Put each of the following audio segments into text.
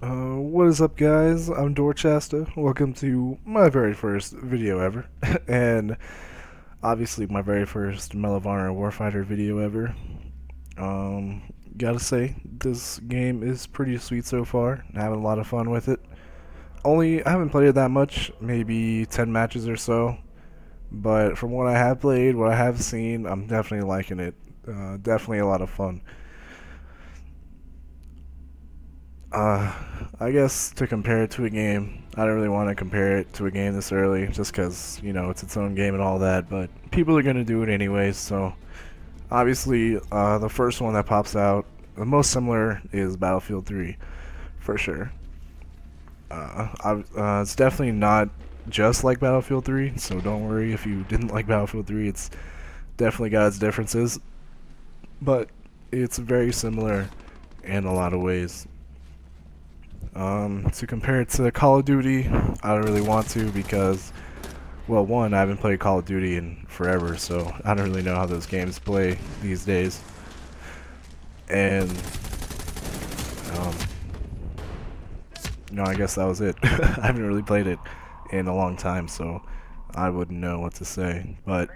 What is up, guys? I'm Dorchester. Welcome to my very first video ever, and obviously my very first Medal of Honor Warfighter video ever. Gotta say, this game is pretty sweet so far. I'm having a lot of fun with it. I haven't played it that much, maybe 10 matches or so, but from what I have played, what I have seen, I'm definitely liking it. Definitely a lot of fun. I guess to compare it to a game, I don't really want to compare it to a game this early, just because, you know, it's its own game and all that, but people are going to do it anyways, so obviously, the first one that pops out, the most similar is Battlefield 3, for sure. It's definitely not just like Battlefield 3, so don't worry if you didn't like Battlefield 3, it's definitely got its differences, but it's very similar in a lot of ways. To compare it to Call of Duty, I don't really want to because, well, one, I haven't played Call of Duty in forever, so I don't really know how those games play these days. And, no, I guess that was it. I haven't really played it in a long time, so I wouldn't know what to say. But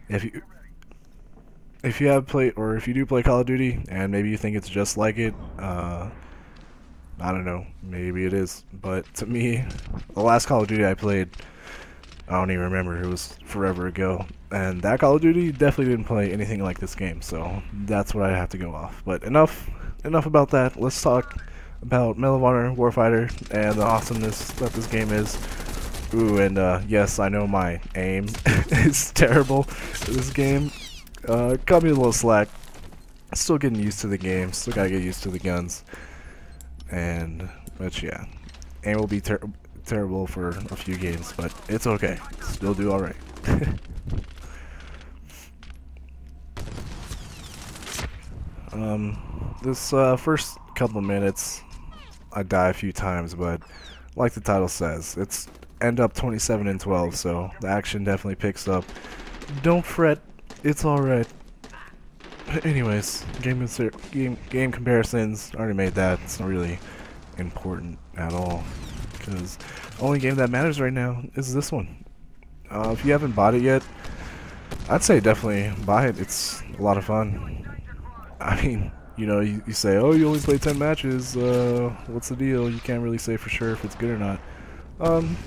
if you have played, or if you do play Call of Duty, and maybe you think it's just like it, I don't know, maybe it is, but to me, the last Call of Duty I played, I don't even remember, it was forever ago, and that Call of Duty definitely didn't play anything like this game, so that's what I have to go off. But enough about that. Let's talk about Medal of Honor Warfighter and the awesomeness that this game is. Ooh, and yes, I know my aim is terrible for this game. Cut me a little slack. Still getting used to the game, still gotta get used to the guns. But yeah, aim will be terrible for a few games, but it's okay. Still do alright. This first couple minutes, I die a few times, but like the title says, it's end up 27-12, so the action definitely picks up. Don't fret, it's alright. Anyways, game comparisons, already made that. It's not really important at all, because the only game that matters right now is this one. If you haven't bought it yet, I'd say definitely buy it. It's a lot of fun. I mean, you know, you say, oh, you only play 10 matches, what's the deal? You can't really say for sure if it's good or not.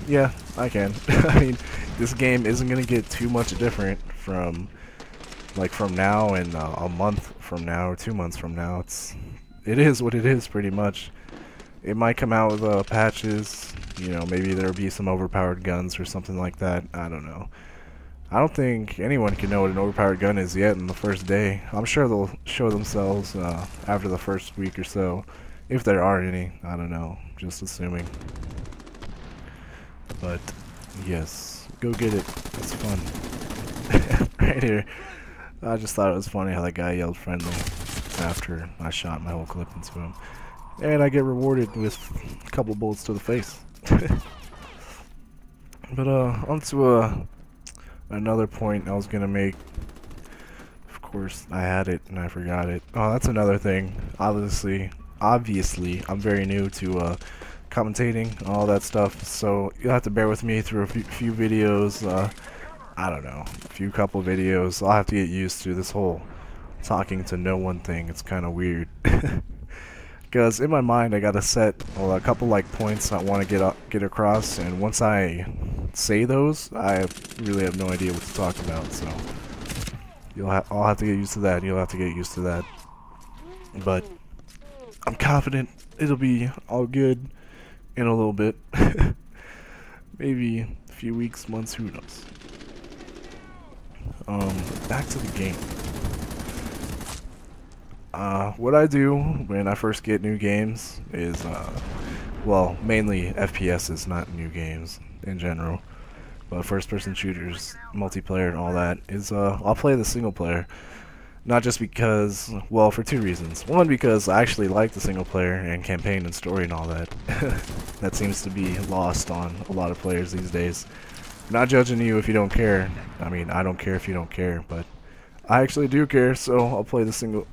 Yeah, I can. I mean, this game isn't gonna get too much different from now and a month from now or 2 months from now. It is what it is, pretty much. It might come out with patches, you know, maybe there'll be some overpowered guns or something like that. I don't know. I don't think anyone can know what an overpowered gun is yet in the first day. I'm sure they'll show themselves after the first week or so, if there are any. I don't know, just assuming. But yes, go get it. It's fun. Right here. I just thought it was funny how that guy yelled friendly after I shot my whole clip into him. And I get rewarded with a couple bullets to the face. But on to another point I was gonna make. Of course, I had it and I forgot it. Oh, that's another thing. Obviously, I'm very new to commentating and all that stuff, so you'll have to bear with me through a few videos. I don't know, couple videos. I'll have to get used to this whole talking to no one thing. It's kind of weird. Because in my mind, I gotta set a couple points I want to get across, and once I say those, I really have no idea what to talk about. So I'll have to get used to that. You'll have to get used to that. But I'm confident it'll be all good in a little bit. Maybe a few weeks, months, who knows. Back to the game. What I do when I first get new games is, well, mainly FPSs, not new games in general, but first-person shooters, multiplayer and all that, is, I'll play the single player. Not just because, well, for two reasons. One, because I actually like the single player and campaign and story and all that. That seems to be lost on a lot of players these days. Not judging you if you don't care. I mean, I don't care if you don't care, but I actually do care, so I'll play the single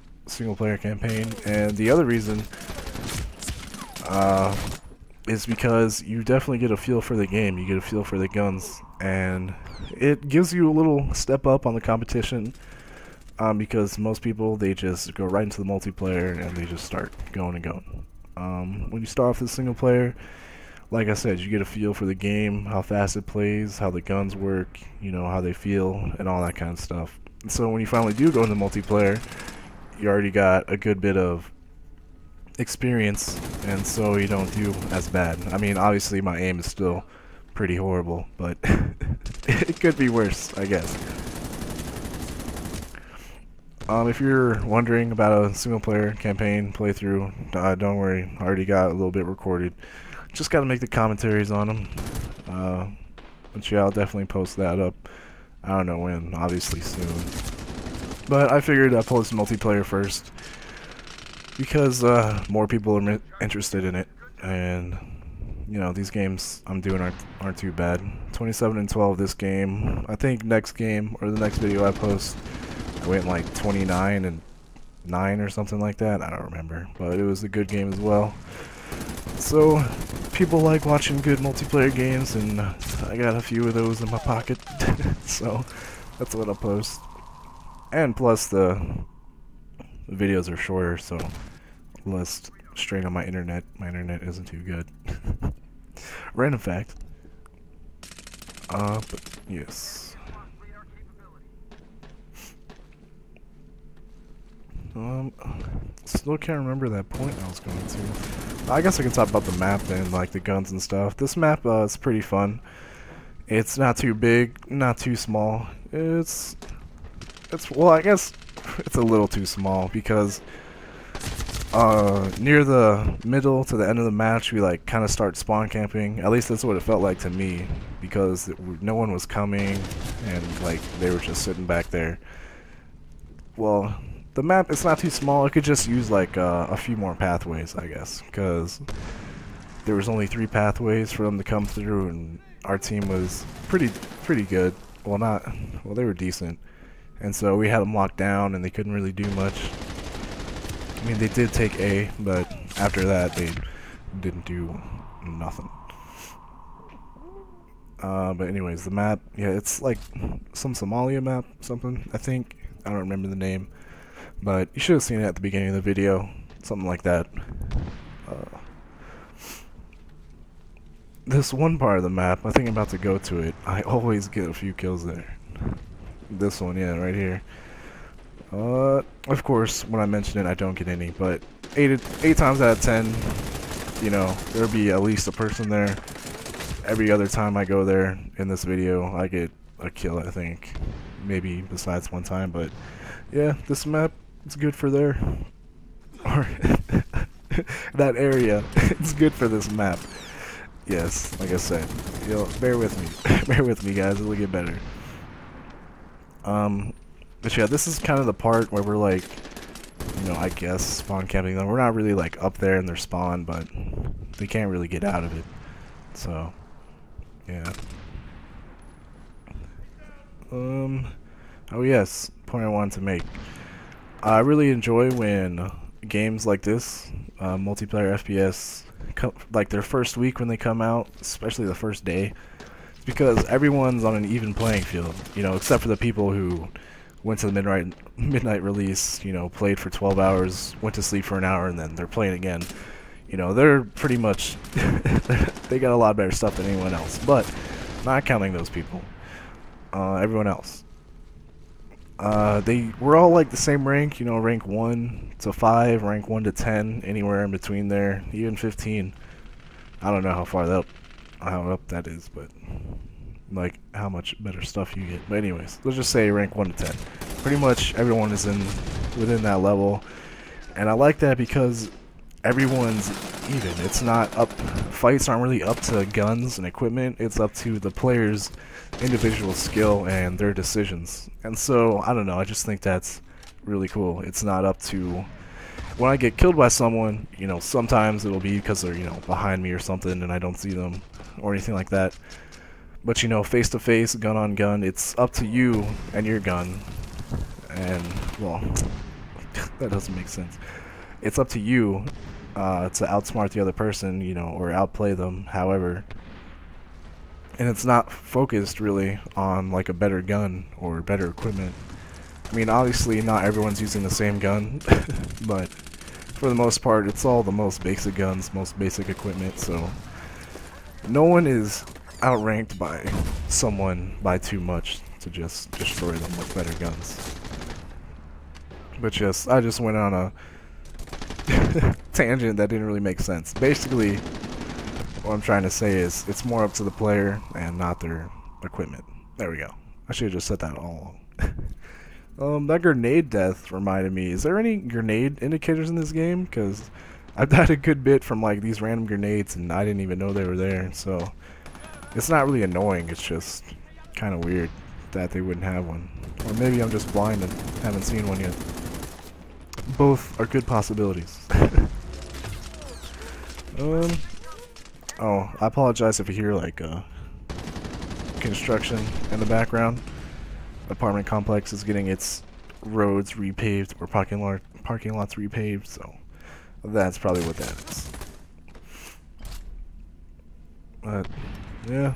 player campaign. And the other reason is because you definitely get a feel for the game. You get a feel for the guns, and it gives you a little step up on the competition. Because most people, they just go right into the multiplayer and they just start going and going. When you start off with single player, like I said, you get a feel for the game, how fast it plays, how the guns work, you know, how they feel, and all that kind of stuff. And so when you finally do go into multiplayer, you already got a good bit of experience, and so you don't do as bad. I mean, obviously my aim is still pretty horrible, but it could be worse, I guess. If you're wondering about a single-player campaign playthrough, don't worry, I already got a little bit recorded. Just gotta make the commentaries on them. But yeah, I'll definitely post that up. I don't know when, obviously soon. But I figured I'd post multiplayer first, because more people are interested in it, and you know, these games I'm doing aren't too bad. 27-12 this game. I think next game, or the next video I post, I went like 29-9 or something like that. I don't remember, but it was a good game as well. So people like watching good multiplayer games, and I got a few of those in my pocket. So that's what I'll post. And plus the videos are shorter, so less strain on my internet. My internet isn't too good. Random fact. But yes. Still can't remember that point I was going to. I guess I can talk about the map and like the guns and stuff. This map is pretty fun. It's not too big, not too small. It's well, I guess it's a little too small because near the middle to the end of the match we like kind of start spawn camping. At least that's what it felt like to me, because no one was coming and like they were just sitting back there. Well, the map, it's not too small. It could just use like a few more pathways, I guess, because there was only 3 pathways for them to come through, and our team was pretty good. Well, they were decent, and so we had them locked down, and they couldn't really do much. I mean, they did take A, but after that, they didn't do nothing. But anyways, the map, yeah, it's like some Somalia map, something, I think. I don't remember the name. But you should have seen it at the beginning of the video, something like that. This one part of the map, I think I'm about to go to it. I always get a few kills there. This one, yeah, right here. Of course, when I mention it, I don't get any, but 8 times out of 10, you know, there'll be at least a person there. Every other time I go there in this video, I get a kill, I think. Maybe besides one time, but yeah, this map, it's good for there. Or that area, it's good for this map. Yes, like I said, you know, bear with me. Bear with me, guys, it'll get better. But yeah, this is kind of the part where we're like, you know, I guess spawn camping them. We're not really like up there in their spawn, but they can't really get out of it. So, yeah. Oh yes, point I wanted to make. I really enjoy when games like this, multiplayer FPS, like their first week when they come out, especially the first day, because everyone's on an even playing field, you know, except for the people who went to the midnight release, you know, played for 12 hours, went to sleep for an hour, and then they're playing again. You know, they're pretty much, they got a lot better stuff than anyone else, but not counting those people. Everyone else. They were all like the same rank, you know, rank 1 to 5, rank 1 to 10, anywhere in between there, even 15. I don't know how up that is, but like how much better stuff you get. But anyways, let's just say rank 1 to 10. Pretty much everyone is within that level, and I like that because everyone's even. It's not up. Fights aren't really up to guns and equipment. It's up to the players' individual skill and their decisions. And so I don't know. I just think that's really cool. It's not up to. When I get killed by someone, you know, sometimes it'll be because they're, you know, behind me or something and I don't see them or anything like that. But, you know, face to face, gun on gun, it's up to you and your gun. And, well, that doesn't make sense. It's up to you to outsmart the other person, you know, or outplay them, however. And it's not focused really on like a better gun or better equipment. I mean, obviously not everyone's using the same gun, but for the most part, it's all the most basic guns, most basic equipment, so no one is outranked by someone by too much to just destroy them with better guns. But I just went on a tangent that didn't really make sense. Basically, what I'm trying to say is it's more up to the player and not their equipment. There we go. I should have just said that all along. That grenade death reminded me, is there any grenade indicators in this game? Because I've died a good bit from like these random grenades and I didn't even know they were there, so it's not really annoying, it's just kind of weird that they wouldn't have one. Or maybe I'm just blind and haven't seen one yet. Both are good possibilities. Oh, I apologize if you hear like construction in the background. Apartment complex is getting its roads repaved or parking lots repaved, so that's probably what that is. But yeah,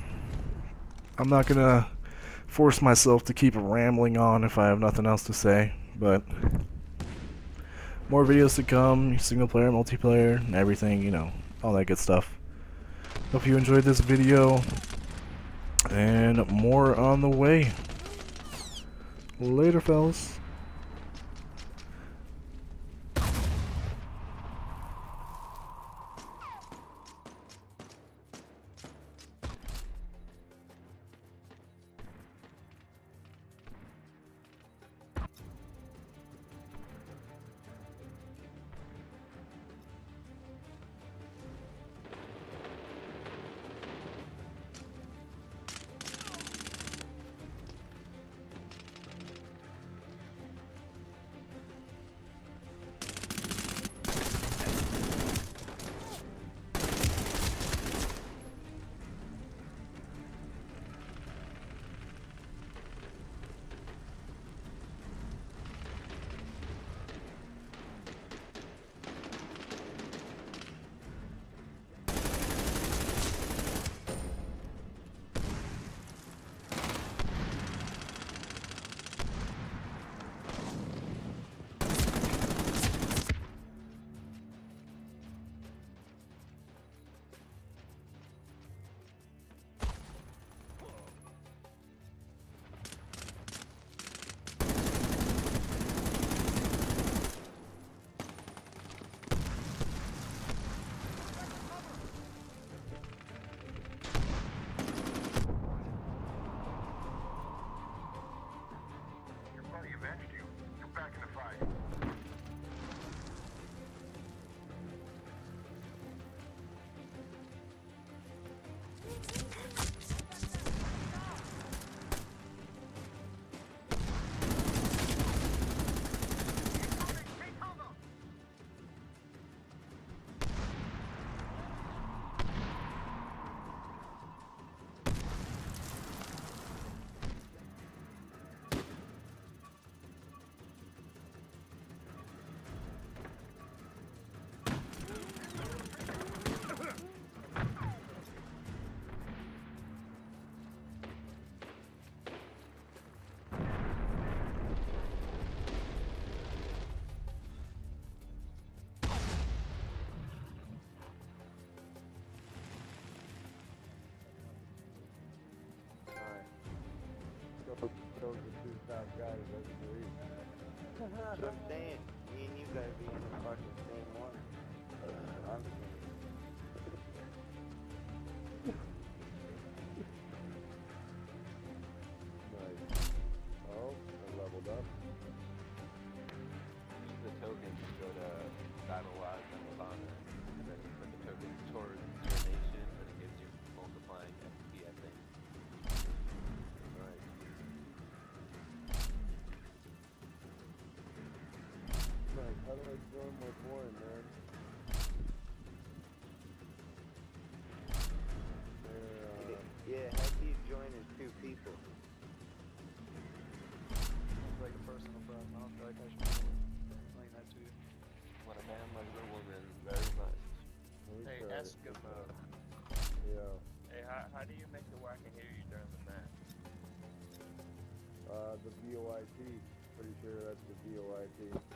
I'm not gonna force myself to keep rambling on if I have nothing else to say, but more videos to come, single player, multiplayer, and everything, you know, all that good stuff. Hope you enjoyed this video, and more on the way. Later, fellas. That's what I'm saying. Me and you gotta be in the fucking same one. I'm Nice. Oh, I leveled up. Use the token to go to Battle Lodge and with Honor, and then you put the token towards your nation, and it gives you multiplying XP, I think. Nice. Nice. How do I join my foreign, man? yeah, how do you join as two people? It's like a personal problem. I don't feel like I should explain that to you. When a man loves a woman very much, How do you make it where I can hear you during the match? The VOIP. Pretty sure that's the VOIP.